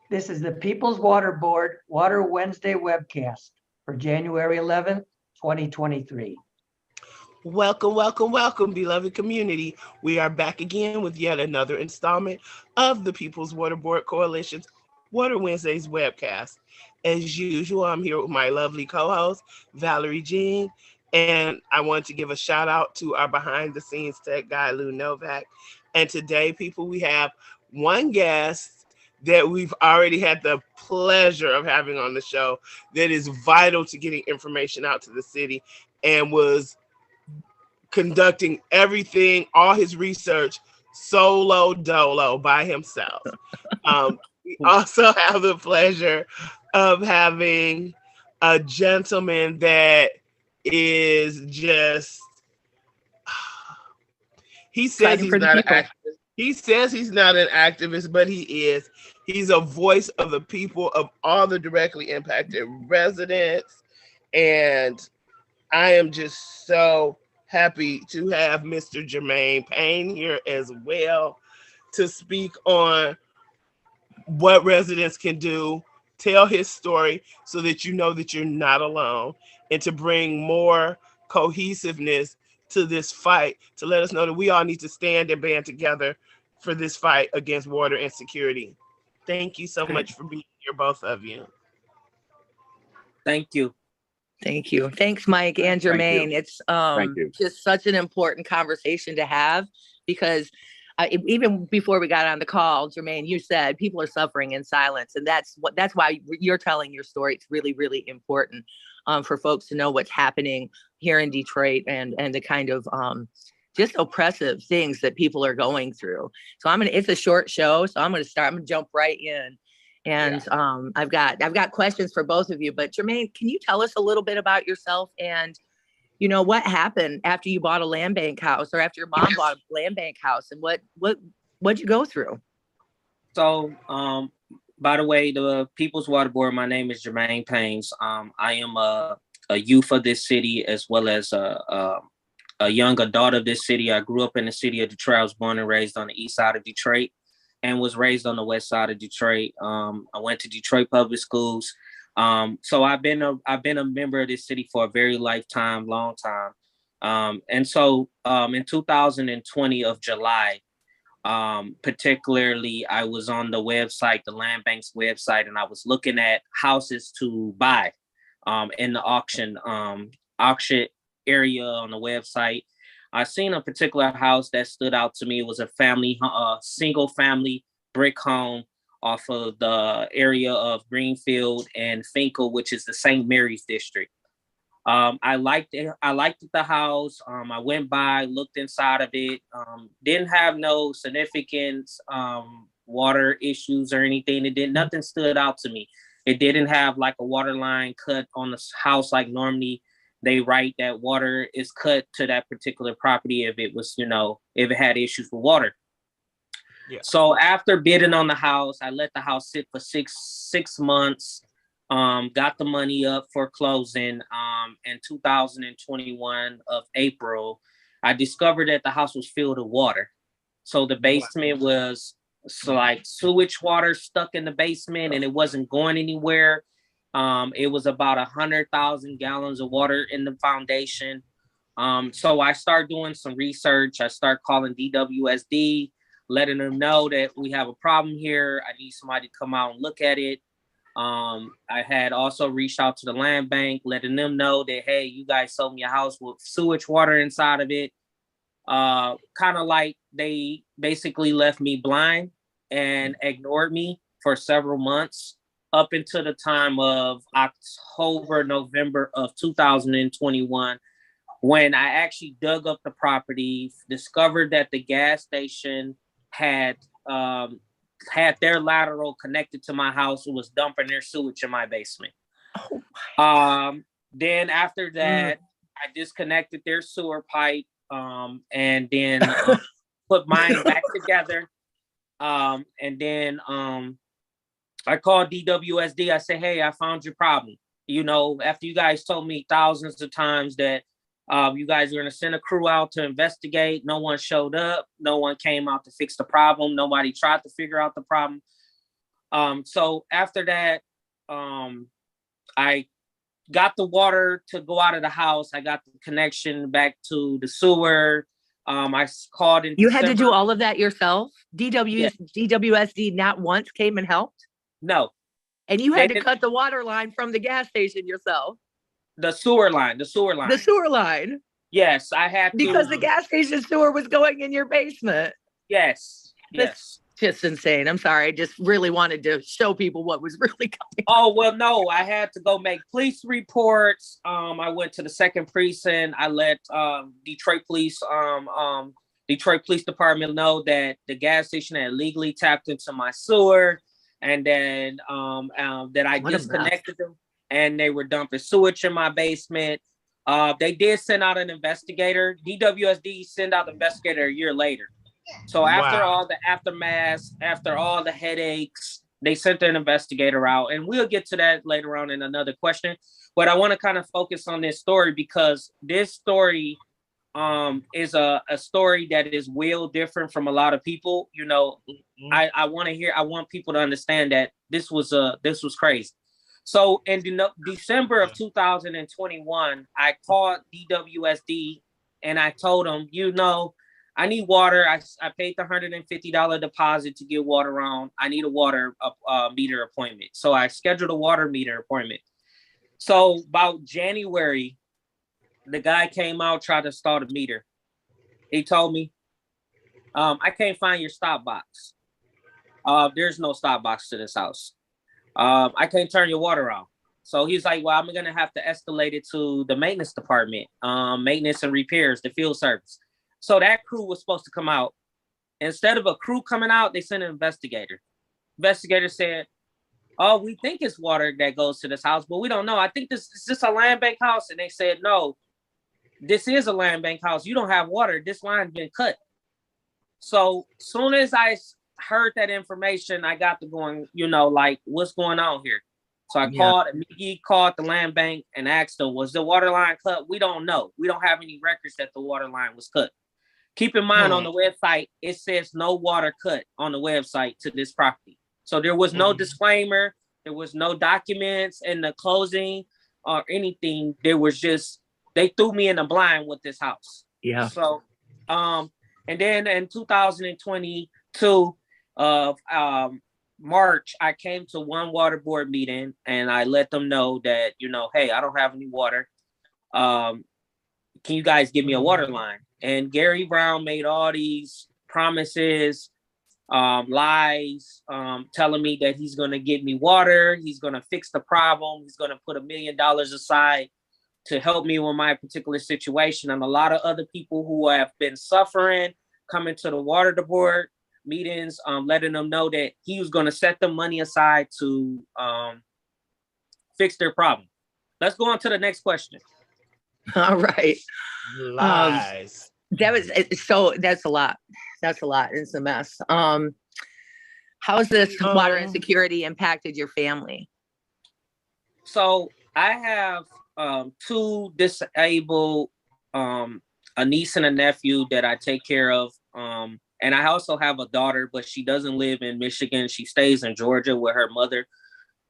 This is the People's Water Board Water Wednesday webcast for January 11th, 2023. Welcome, welcome, welcome, beloved community. We are back again with yet another installment of the People's Water Board Coalition's Water Wednesdays webcast. As usual, I'm here with my lovely co-host, Valerie Jean, and I want to give a shout out to our behind the scenes tech guy, Lou Novak. And today, people, we have one guest that we've already had the pleasure of having on the show that is vital to getting information out to the city and was conducting everything, all his research, solo dolo by himself. We also have the pleasure of having a gentleman that is just, he says he's not an activist. He says he's not an activist, but he is. He's a voice of the people, of all the directly impacted residents. And I am just so happy to have Mr. Jermain Payne here as well to speak on what residents can do, tell his story so that you know that you're not alone, and to bring more cohesiveness to this fight, to let us know that we all need to stand and band together for this fight against water insecurity. Thank you so much for being here, both of you. Thank you. Thank you. Thanks, Mike and Jermain. It's just such an important conversation to have because even before we got on the call, Jermain, you said people are suffering in silence, and that's why you're telling your story. It's really, really important for folks to know what's happening here in Detroit and the kind of just oppressive things that people are going through. So it's a short show, so I'm gonna jump right in. And I've got questions for both of you, but Jermain, can you tell us a little bit about yourself and, you know, what happened after you bought a land bank house or after your mom bought a land bank house and what'd you go through? So, by the way, the People's Water Board, my name is Jermain Payne. I am a youth of this city as well as a young adult of this city. I grew up in the city of Detroit. I was born and raised on the east side of Detroit and was raised on the west side of Detroit. I went to Detroit public schools. So I've been a member of this city for a very long time. And so in 2020 of July, particularly, I was on the website, the Land Bank's website, and I was looking at houses to buy in the auction area on the website. I seen a particular house that stood out to me. It was a single family brick home off of the area of Greenfield and Finkel, which is the St. Mary's district. I liked it. I liked the house. I went by, looked inside of it. Didn't have no significant water issues or anything. Nothing stood out to me. It didn't have like a water line cut on the house like normally they write that water is cut to that particular property if it was, if it had issues with water. Yeah. So after bidding on the house, I let the house sit for six months. Got the money up for closing. In 2021 of April, I discovered that the house was filled with water. So the basement was like sewage water stuck in the basement, and it wasn't going anywhere. It was about 100,000 gallons of water in the foundation. So I started doing some research. I started calling DWSD, letting them know that we have a problem here. I need somebody to come out and look at it. I had also reached out to the land bank, letting them know that, hey, you guys sold me a house with sewage water inside of it. Kind of like they basically left me blind and ignored me for several months up until the time of October, November of 2021, when I actually dug up the property, discovered that the gas station had their lateral connected to my house and was dumping their sewage in my basement. Then after that, I disconnected their sewer pipe and then put mine back together. And then I called DWSD. I said, hey, I found your problem. After you guys told me thousands of times that you guys are going to send a crew out to investigate. No one showed up. No one came out to fix the problem. Nobody tried to figure out the problem. So after that, I got the water to go out of the house. I got the connection back to the sewer. Called in. You had to do all of that yourself? Yeah. DWSD not once came and helped? No. And you had to cut the water line from the gas station yourself? The sewer line. The sewer line? Yes, I had to. Because the gas station sewer was going in your basement. Yes. That's just insane. I'm sorry. I just really wanted to show people what was really going on. Oh, well, no, I had to go make police reports. I went to the 2nd precinct. I let Detroit Police Department know that the gas station had legally tapped into my sewer, and then that I disconnected them, and they were dumping sewage in my basement. They did send out an investigator. DWSD sent out an investigator a year later. So after all the aftermath, after all the headaches, they sent an investigator out, and we'll get to that later on in another question. But I want to kind of focus on this story because this story is a story that is well different from a lot of people. You know, I want people to understand that this was crazy. So in December of 2021, I called DWSD and I told them, I need water. I paid the $150 deposit to get water on. I need a water meter appointment. So I scheduled a water meter appointment. So about January, the guy came out, tried to start a meter. He told me, I can't find your stop box. There's no stop box to this house. I can't turn your water on. So he's like, well, I'm going to have to escalate it to the maintenance department, maintenance and repairs, the field service. So that crew was supposed to come out. Instead of a crew coming out, they sent an investigator. Investigator said, oh, we think it's water that goes to this house, but we don't know. I think this is just a land bank house. And they said, no, this is a land bank house. You don't have water. This line's been cut. So soon as I heard that information, I got to going, what's going on here? So I called the land bank and asked them, was the water line cut? We don't know. We don't have any records that the water line was cut. Keep in mind on the website, it says no water cut on the website to this property. So there was no disclaimer. There was no documents in the closing or anything. There was just, they threw me in the blind with this house. Yeah. So, and then in 2022 of March, I came to one water board meeting and I let them know that, hey, I don't have any water. Can you guys give me a water line? And Gary Brown made all these promises, lies, telling me that he's going to give me water. He's going to fix the problem. He's going to put $1 million aside to help me with my particular situation. And a lot of other people who have been suffering coming to the water board meetings, letting them know that he was going to set the money aside to fix their problem. Let's go on to the next question. All right. Lies. That's a lot. That's a lot. It's a mess. How's this water insecurity impacted your family? So I have 2 disabled, a niece and a nephew that I take care of. And I also have a daughter, but she doesn't live in Michigan. She stays in Georgia with her mother.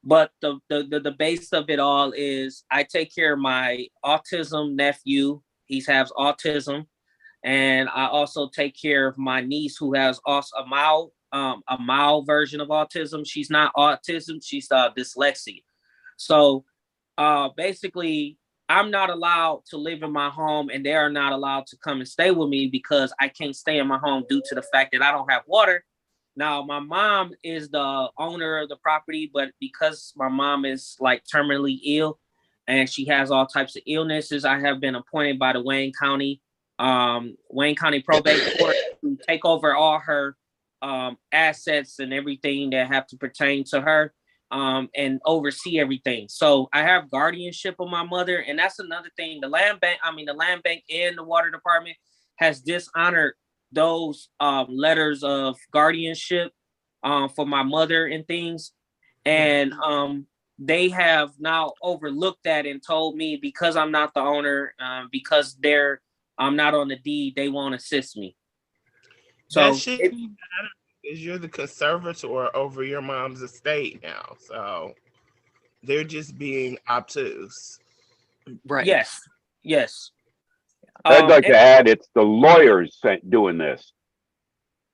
But the base of it all is I take care of my autism nephew. He has autism. And I also take care of my niece who has also a mild version of autism. She's not autism, she's dyslexia. So basically, I'm not allowed to live in my home and they are not allowed to come and stay with me because I can't stay in my home due to the fact that I don't have water. Now, my mom is the owner of the property, but because my mom is like terminally ill and she has all types of illnesses, I have been appointed by the Wayne County Probate Court to take over all her assets and everything that have to pertain to her. And oversee everything. So I have guardianship of my mother. And that's another thing. The land bank and the water department has dishonored those letters of guardianship for my mother and things. And they have now overlooked that and told me because I'm not the owner, because I'm not on the deed, they won't assist me. So Because you're the conservator over your mom's estate now. So they're just being obtuse. Right. Yes. I'd like to add, it's the lawyers doing this.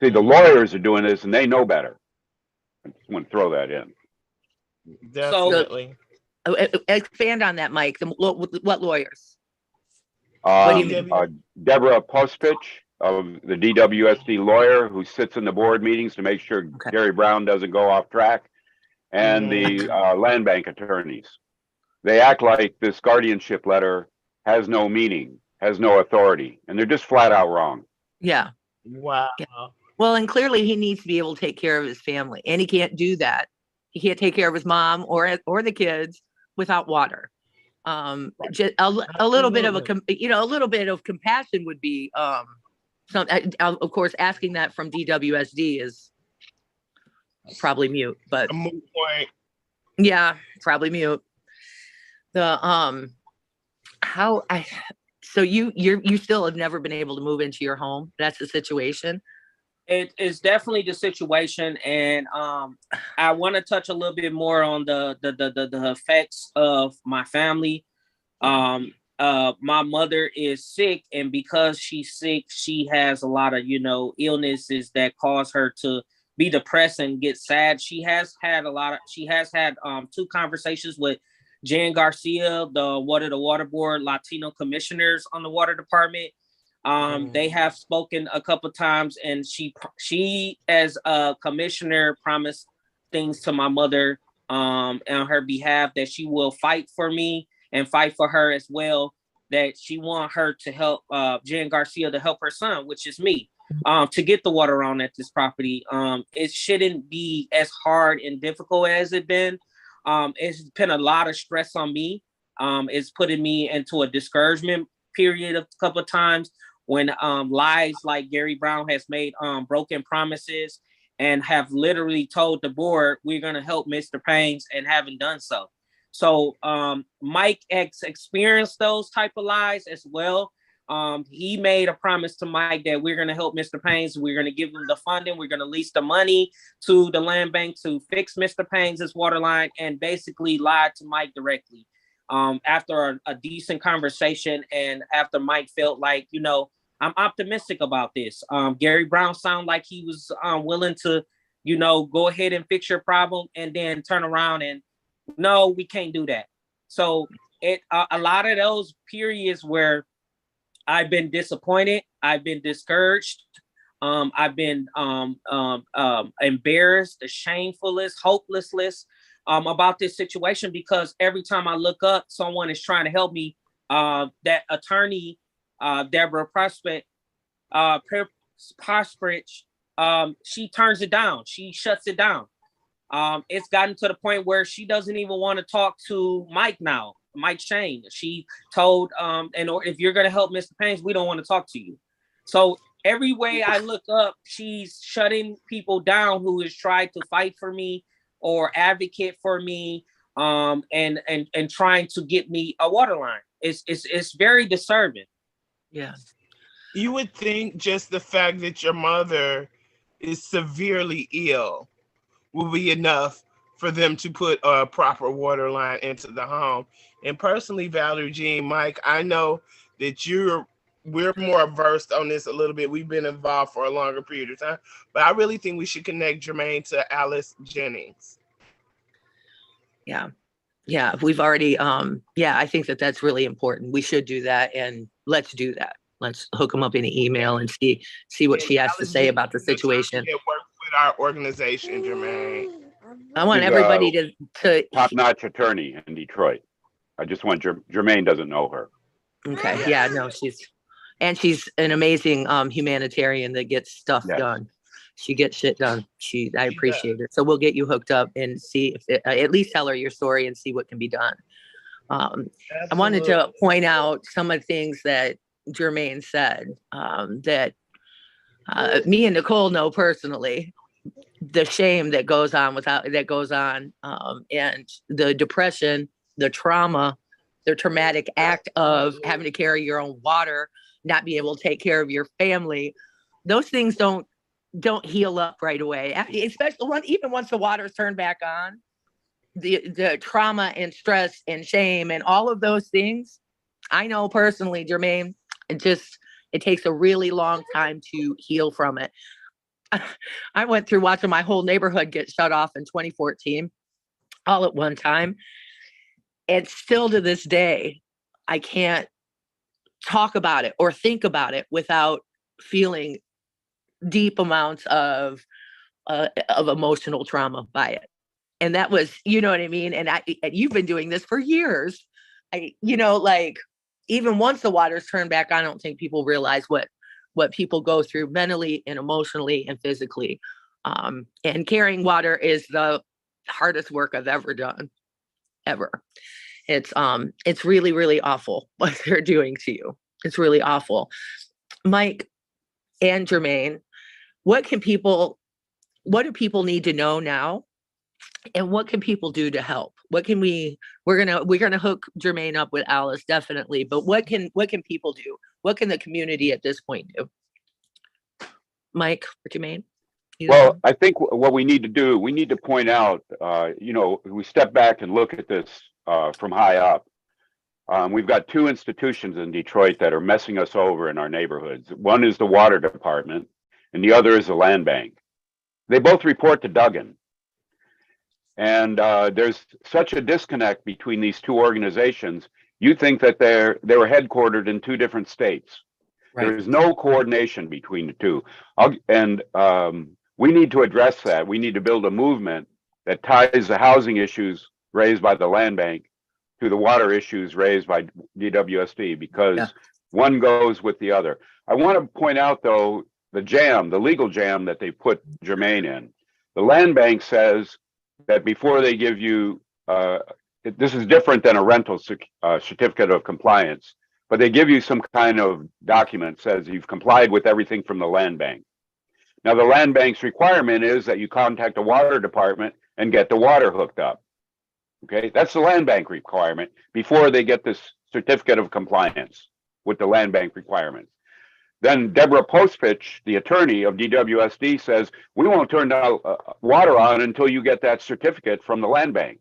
See, the lawyers are doing this and they know better. I just want to throw that in. Definitely. Expand on that, Mike. What lawyers? Deborah Pospich of the DWSD lawyer who sits in the board meetings to make sure Gary Brown doesn't go off track, and the land bank attorneys. They act like this guardianship letter has no meaning, has no authority, and they're just flat out wrong. Yeah. Wow. Yeah. Well, and clearly he needs to be able to take care of his family, and he can't do that. He can't take care of his mom or the kids without water. Just a little bit of a little bit of compassion would be of course, asking that from DWSD is probably mute, but a moot point. Yeah, probably mute. So you still have never been able to move into your home? That's the situation? It is definitely the situation, and I want to touch a little bit more on the effects of my family. My mother is sick, and because she's sick, she has a lot of illnesses that cause her to be depressed and get sad. She has had 2 conversations with Jan Garcia, one of the water board Latino commissioners on the water department. They have spoken a couple times, and she as a commissioner promised things to my mother on her behalf, that she will fight for me and fight for her as well, that she want her to help Jan Garcia to help her son, which is me, to get the water on at this property. It shouldn't be as hard and difficult as it's been. It's been a lot of stress on me. It's putting me into a discouragement period a couple of times when lies like Gary Brown has made broken promises and have literally told the board, we're going to help Mr. Payne, and haven't done so. So Mike has experienced those type of lies as well. He made a promise to Mike that we're going to help Mr. Payne. We're going to give him the funding. We're going to lease the money to the land bank to fix Mr. Payne's water line, and basically lied to Mike directly. After a decent conversation, and after Mike felt like, I'm optimistic about this. Gary Brown sounded like he was willing to, go ahead and fix your problem, and then turn around and, no, we can't do that. So a lot of those periods where I've been disappointed, I've been discouraged, I've been embarrassed, shamefulness, hopelessness about this situation, because every time I look up, someone is trying to help me. That attorney, Deborah Pospich, she turns it down. She shuts it down. It's gotten to the point where she doesn't even want to talk to Mike now, Mike Shane. She told, if you're going to help Mr. Payne, we don't want to talk to you. So every way I look up, she's shutting people down who has tried to fight for me or advocate for me, and trying to get me a water line. It's very disturbing. Yeah. You would think just the fact that your mother is severely ill will be enough for them to put a proper water line into the home. And personally, Valerie Jean, Mike, I know that we're more versed on this a little bit. We've been involved for a longer period of time, but I really think we should connect Jermain to Alice Jennings. Yeah, we've already, I think that's really important. We should do that, and let's do that. Let's hook them up in an email and see what she has to say about the situation. It works with our organization, Jermain. I want everybody to top-notch attorney in Detroit. I just want Jermain doesn't know her. Okay. Yeah, no, she's an amazing humanitarian that gets stuff done. She gets shit done. I appreciate it. So we'll get you hooked up and see if at least tell her your story and see what can be done. I wanted to point out some of the things that Jermain said that me and Nicole know personally. The shame that goes on and the depression, the trauma, the traumatic act of having to carry your own water, not be able to take care of your family. Those things don't don't heal up right away, especially even once the water's turned back on. The trauma and stress and shame and all of those things, I know personally, Jermaine, it takes a really long time to heal from it. I went through watching my whole neighborhood get shut off in 2014, all at one time. And still to this day, I can't talk about it or think about it without feeling deep amounts of emotional trauma by it. And that was, you know what I mean? And you've been doing this for years. Even once the water's turned back on, I don't think people realize what people go through mentally and emotionally and physically. And carrying water is the hardest work I've ever done, ever. It's really, really awful what they're doing to you. It's really awful. Mike and Jermaine, what do people need to know now? And what can people do to help? We're gonna hook Jermaine up with Alice, definitely. But what can people do? What can the community at this point do? Mike or Jermaine? Well, I think what we need to do, we need to point out, we step back and look at this from high up. We've got two institutions in Detroit that are messing us over in our neighborhoods. One is the water department, and the other is the land bank. They both report to Duggan. And there's such a disconnect between these two organizations. You think that they were headquartered in two different states. Right. There's no coordination between the two. We need to address that. We need to build a movement that ties the housing issues raised by the land bank to the water issues raised by DWSD, because one goes with the other. I want to point out, though, the legal jam that they put Jermaine in. The land bank says that before they give you, this is different than a rental certificate of compliance, but they give you some kind of document that says you've complied with everything from the land bank. Now, the land bank's requirement is that you contact the water department and get the water hooked up. Okay, that's the land bank requirement before they get this certificate of compliance with the land bank requirements. Then Deborah Postfitch, the attorney of DWSD, says, we won't turn down water on until you get that certificate from the land bank.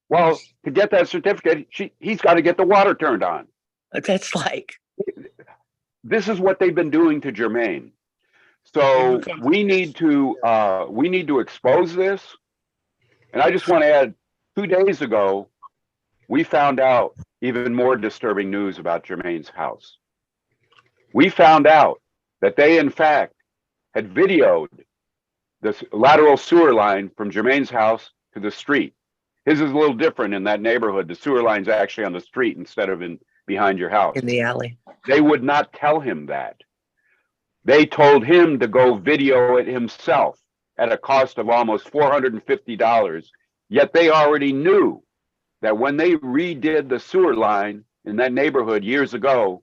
Well, to get that certificate, he's got to get the water turned on. That's this is what they've been doing to Jermaine. So we need to expose this. And I just want to add, 2 days ago, we found out even more disturbing news about Jermaine's house. We found out that they, in fact, had videoed this lateral sewer line from Jermaine's house to the street. His is a little different in that neighborhood. The sewer line's actually on the street instead of behind your house. In the alley. They would not tell him that. They told him to go video it himself at a cost of almost $450. Yet they already knew that when they redid the sewer line in that neighborhood years ago,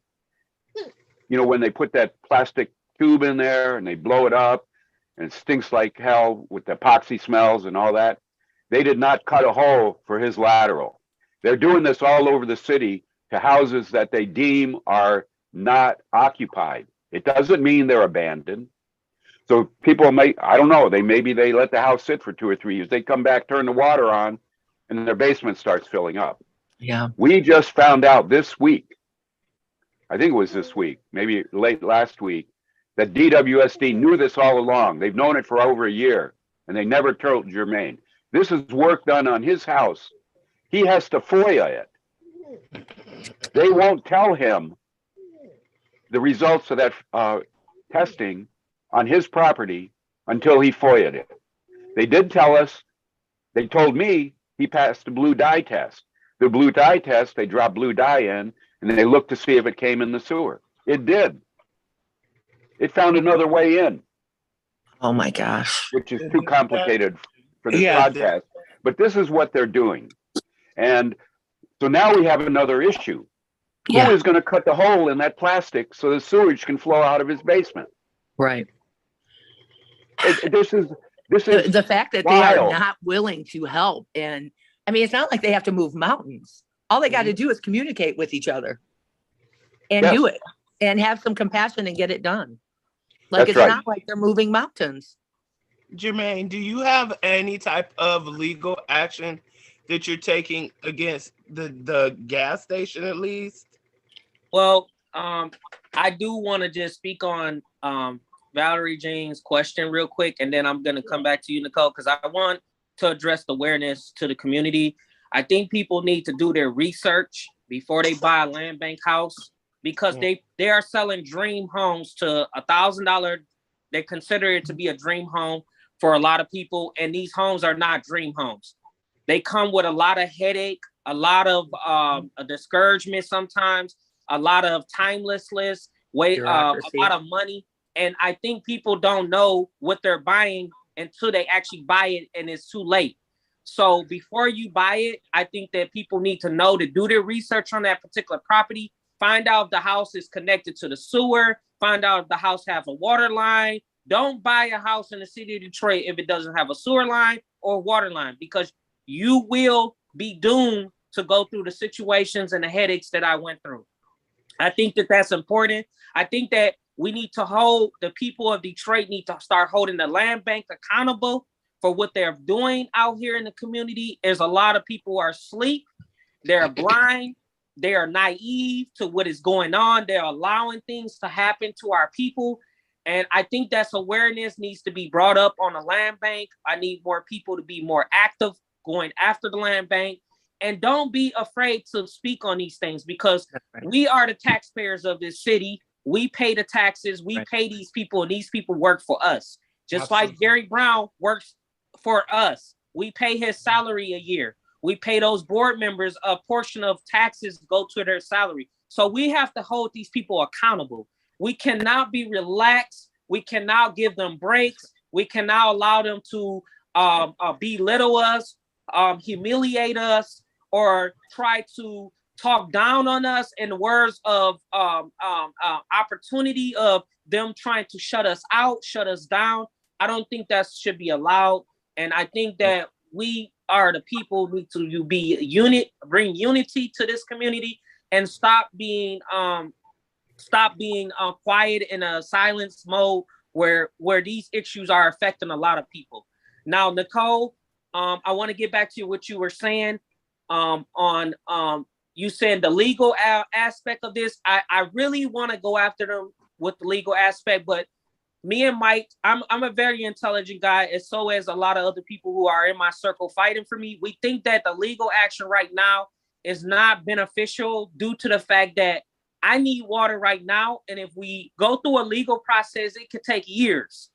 when they put that plastic tube in there and they blow it up and it stinks like hell with the epoxy smells and all that, they did not cut a hole for his lateral. They're doing this all over the city to houses that they deem are not occupied. It doesn't mean they're abandoned. So people I don't know, maybe they let the house sit for 2 or 3 years. They come back, turn the water on, and their basement starts filling up. Yeah. We just found out this week, I think it was this week, maybe late last week, that DWSD knew this all along. They've known it for over a year, and they never told Jermaine. This is work done on his house. He has to FOIA it. They won't tell him the results of that testing on his property until he FOIA'd it. They did tell us, they told me he passed the blue dye test. The blue dye test, they dropped blue dye in and they looked to see if it came in the sewer. It did. It found another way in. Oh my gosh. Which is too complicated for this podcast. But this is what they're doing. And so now we have another issue. Who is going to cut the hole in that plastic so the sewage can flow out of his basement? Right. This is the fact that wild. They are not willing to help. And I mean, it's not like they have to move mountains. All they got to do is communicate with each other and do it and have some compassion and get it done. Like, That's it's right. not like they're moving mountains. Jermaine, do you have any type of legal action that you're taking against the gas station at least? Well, I do want to just speak on Valerie Jean's question real quick, and then I'm going to come back to you, Nicole, because I want to address the awareness to the community. I think people need to do their research before they buy a land bank house, because they are selling dream homes to $1,000. They consider it to be a dream home for a lot of people, and these homes are not dream homes. They come with a lot of headache, a lot of discouragement sometimes, a lot of timelessness, a lot of money. And I think people don't know what they're buying until they actually buy it, and it's too late. So before you buy it, I think that people need to know to do their research on that particular property, find out if the house is connected to the sewer, find out if the house has a water line. Don't buy a house in the city of Detroit if it doesn't have a sewer line or water line, because you will be doomed to go through the situations and the headaches that I went through. I think that that's important. I think that we need to hold, the people of Detroit need to start holding the land bank accountable for what they're doing out here in the community. There's a lot of people who are asleep. They're blind. They are naive to what is going on. They're allowing things to happen to our people. And I think that's awareness needs to be brought up on the land bank. I need more people to be more active going after the land bank. And don't be afraid to speak on these things, because we are the taxpayers of this city. We pay the taxes. We pay these people, and these people work for us. Just like Gary Brown works for us. We pay his salary a year. We pay those board members, a portion of taxes go to their salary. So we have to hold these people accountable. We cannot be relaxed. We cannot give them breaks. We cannot allow them to belittle us, humiliate us, or try to talk down on us in the words of opportunity of them trying to shut us out, shut us down. I don't think that should be allowed. And I think that we are the people who need to be bring unity to this community, and stop being quiet in a silence mode where these issues are affecting a lot of people. Now, Nicole, I want to get back to what you were saying on you said the legal aspect of this. I really want to go after them with the legal aspect, but me and Mike, I'm a very intelligent guy, and so is a lot of other people who are in my circle fighting for me. We think that the legal action right now is not beneficial due to the fact that I need water right now. And if we go through a legal process, it could take years.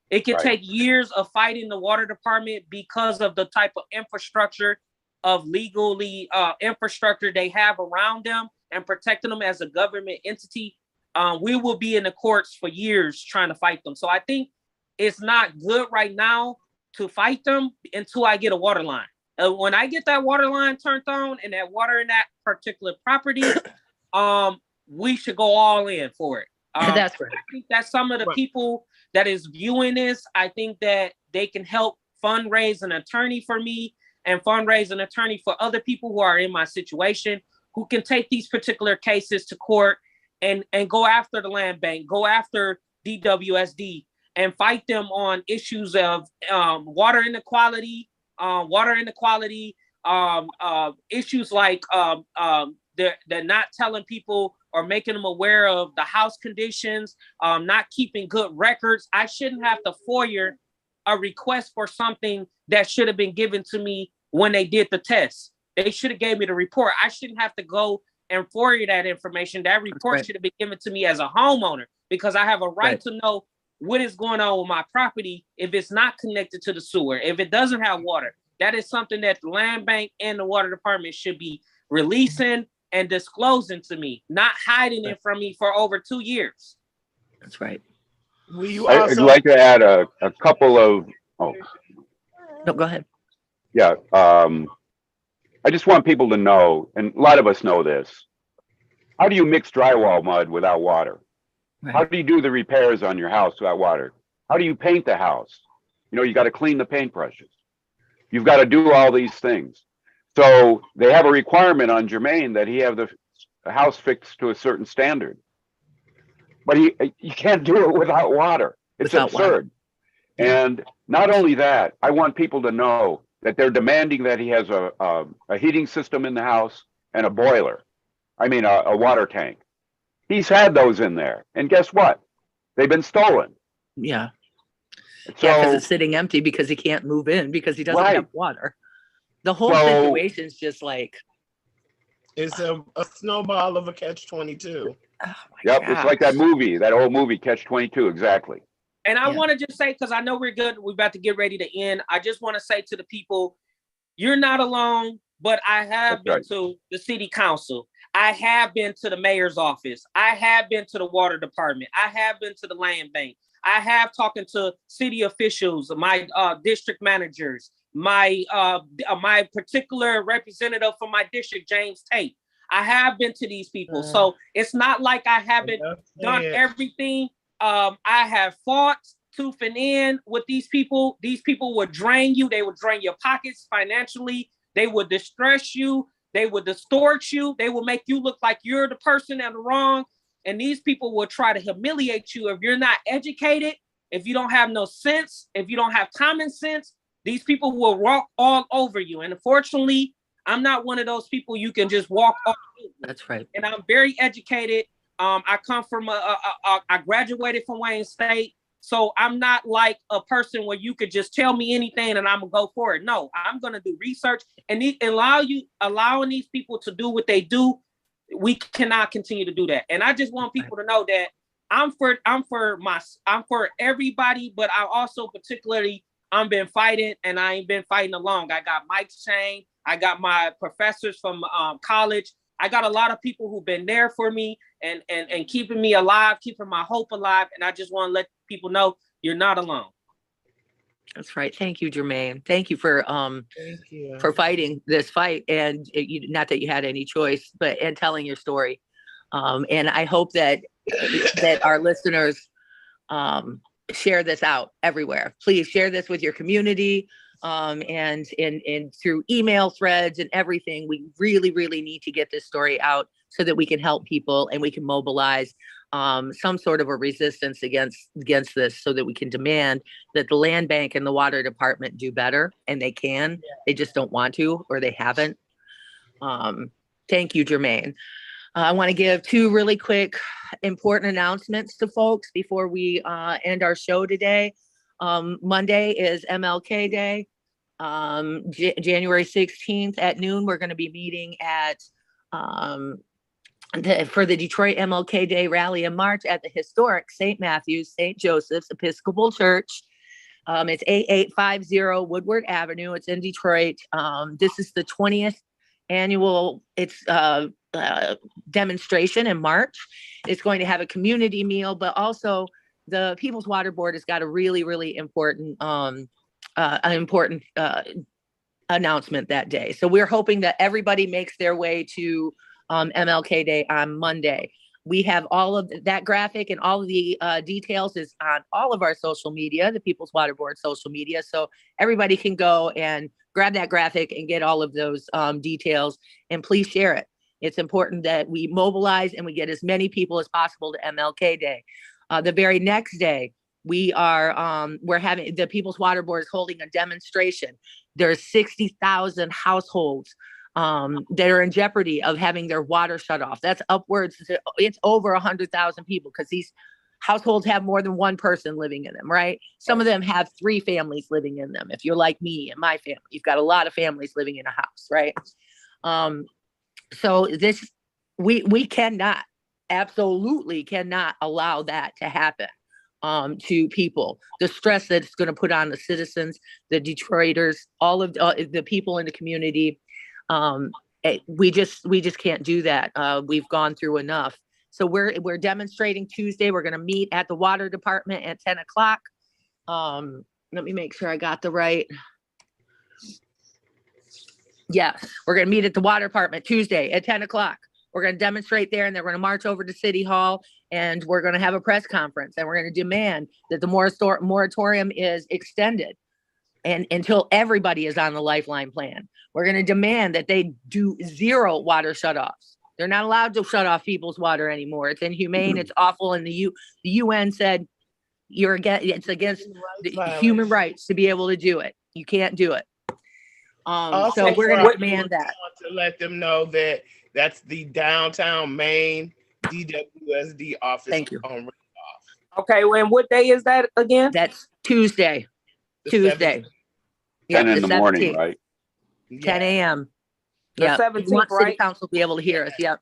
It could take years of fighting the water department because of the type of infrastructure of legally infrastructure they have around them and protecting them as a government entity. We will be in the courts for years trying to fight them. So I think it's not good right now to fight them until I get a water line. When I get that water line turned on and that water in that particular property, we should go all in for it. That's right. I think that some of the people that is viewing this, I think that they can help fundraise an attorney for me and fundraise an attorney for other people who are in my situation, who can take these particular cases to court and go after the land bank, go after DWSD, and fight them on issues of water inequality, issues like they're not telling people or making them aware of the house conditions, not keeping good records. I shouldn't have to FOIA a request for something that should have been given to me when they did the test. They should have gave me the report. I shouldn't have to go and FOIA that information. That report should have been given to me as a homeowner, because I have a right to know what is going on with my property if it's not connected to the sewer, if it doesn't have water. That is something that the land bank and the water department should be releasing and disclosing to me, not hiding it from me for over 2 years. That's right. I'd like to add a couple of, No, go ahead. Yeah. I just want people to know, and a lot of us know this. How do you mix drywall mud without water? Right. How do you do the repairs on your house without water? How do you paint the house? You got to clean the paintbrushes. You've got to do all these things. So they have a requirement on Jermain that he have the house fixed to a certain standard. but you can't do it without water. It's Without water. absurd. And not only that, I want people to know that they're demanding that he has a heating system in the house and a boiler. I mean, a water tank. He's had those in there. And guess what? They've been stolen. Yeah. So, yeah, because it's sitting empty because he can't move in because he doesn't Right. have water. The whole So- situation's just like, It's a snowball of a catch-22. oh my Yep, gosh. it's like that movie, that old movie, Catch-22, exactly. And I Yeah. want to just say, because I know we're good, we're about to get ready to end. I just want to say to the people, you're not alone, but I have That's been to the city council. I have been to the mayor's office. I have been to the water department. I have been to the land bank. I have talking to city officials, my district managers, my particular representative from my district, James Tate. I have been to these people. So it's not like I haven't done everything. I have fought tooth and in with these people. These people would drain you. They would drain your pockets financially. They would distress you. They would distort you. They will make you look like you're the person that's wrong. And these people will try to humiliate you if you're not educated, if you don't have no sense, if you don't have common sense. These people will walk all over you. And unfortunately, I'm not one of those people you can just walk all over. That's right. And I'm very educated. I come from I graduated from Wayne State. So I'm not like a person where you could just tell me anything and I'm gonna go for it. No, I'm gonna do research and allowing these people to do what they do. We cannot continue to do that. And I just want people to know that I'm for everybody, but I also particularly I've been fighting and I ain't been fighting alone. I got Mike's chain. I got my professors from college. I got a lot of people who've been there for me and keeping me alive, keeping my hope alive. And I just want to let people know you're not alone. That's right. Thank you, Jermain. Thank you for fighting this fight, and not that you had any choice, but and telling your story. And I hope that our listeners share this out everywhere. Please share this with your community. And through email threads and everything, we really, really need to get this story out so that we can help people and we can mobilize some sort of a resistance against this so that we can demand that the land bank and the water department do better, and they can. They just don't want to, or they haven't. Thank you, Jermain. I want to give two really quick important announcements to folks before we end our show today. Monday is MLK Day. January 16th at noon, we're going to be meeting at for the Detroit MLK Day rally and march at the historic St. Matthew's St. Joseph's Episcopal Church. It's 8850 Woodward Avenue. It's in Detroit. This is the 20th annual demonstration in March. It's going to have a community meal, but also the People's Water Board has got a really, really important announcement that day. So we're hoping that everybody makes their way to MLK Day on Monday. We have all of that graphic and all of the details is on all of our social media, the People's Water Board social media. So everybody can go and grab that graphic and get all of those details, and please share it. It's important that we mobilize and we get as many people as possible to MLK Day. The very next day, we're having the People's Water Board is holding a demonstration. There's 60,000 households that are in jeopardy of having their water shut off. That's it's over 100,000 people, because these households have more than one person living in them, right? Some of them have 3 families living in them. If you're like me and my family, you've got a lot of families living in a house, right? So we cannot, absolutely cannot allow that to happen to people. The stress that it's going to put on the citizens, the Detroiters, all of the people in the community. We just can't do that. We've gone through enough. So we're demonstrating Tuesday. We're going to meet at the water department at 10 o'clock. Let me make sure I got the right. Yes, we're going to meet at the water department Tuesday at 10 o'clock. We're going to demonstrate there, and then we're going to march over to City Hall, and we're going to have a press conference, and we're going to demand that the moratorium is extended and until everybody is on the Lifeline plan. We're going to demand that they do 0 water shutoffs. They're not allowed to shut off people's water anymore. It's inhumane. It's awful. And the UN said it's against human rights to be able to do it. You can't do it. So we're going to demand that. To let them know that that's the downtown Maine DWSD office. Thank you. Okay, well, and what day is that again? That's Tuesday. Tuesday. 10 in the morning, right? 10 a.m. The Yeah. 17th, City right? Council will be able to hear us. Yep.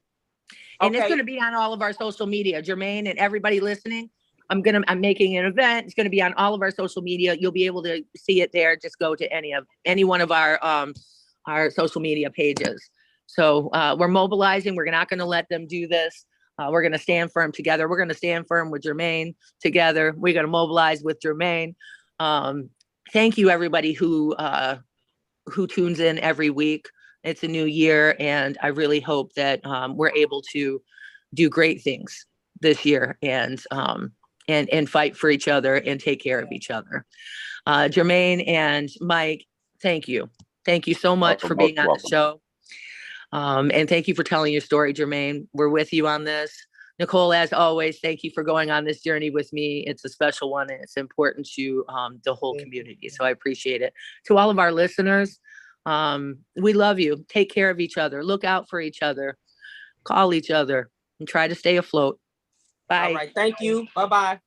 And it's Okay. going to be on all of our social media. Jermain and everybody listening, I'm making an event. It's going to be on all of our social media. You'll be able to see it there. Just go to any one of our social media pages. So we're mobilizing. We're not going to let them do this. We're going to stand firm together. We're going to stand firm with Jermain together. We're going to mobilize with Jermain. Thank you, everybody who tunes in every week. It's a new year, and I really hope that we're able to do great things this year and fight for each other and take care of each other. Jermain and Mike, thank you. Thank you so much for being on the show. And thank you for telling your story, Jermain. We're with you on this. Nicole, as always, thank you for going on this journey with me. It's a special one, and it's important to the whole community. So I appreciate it. To all of our listeners, we love you. Take care of each other. Look out for each other. Call each other and try to stay afloat. Bye. All right. Thank you. Bye-bye.